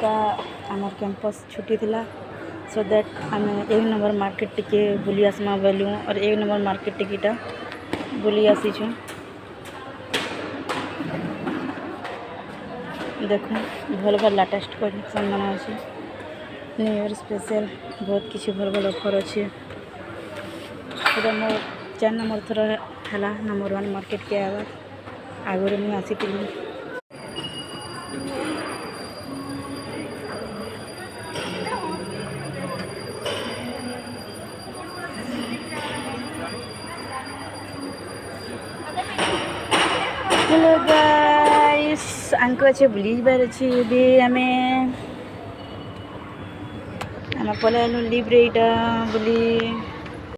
का आमर कैंपस छुट्टी थिला सो दैट आम 1 नंबर मार्केट टिके बुली आसमा बोलूँ और 1 नंबर मार्केट टिकीटा बुली आसीचु देखो भल भल लाटेस्ट कलेक्शन मान अच्छे न्यू ईयर स्पेशल बहुत किसी भल भल ऑफर अच्छे पूरा मोर 4 नंबर थर है नंबर 1 मार्केट के आवा आगुरी मुझे आसी हेलो गाइस आंको अच्छे बुली बार अच्छे भी आम पलायलु लिब्रे बुली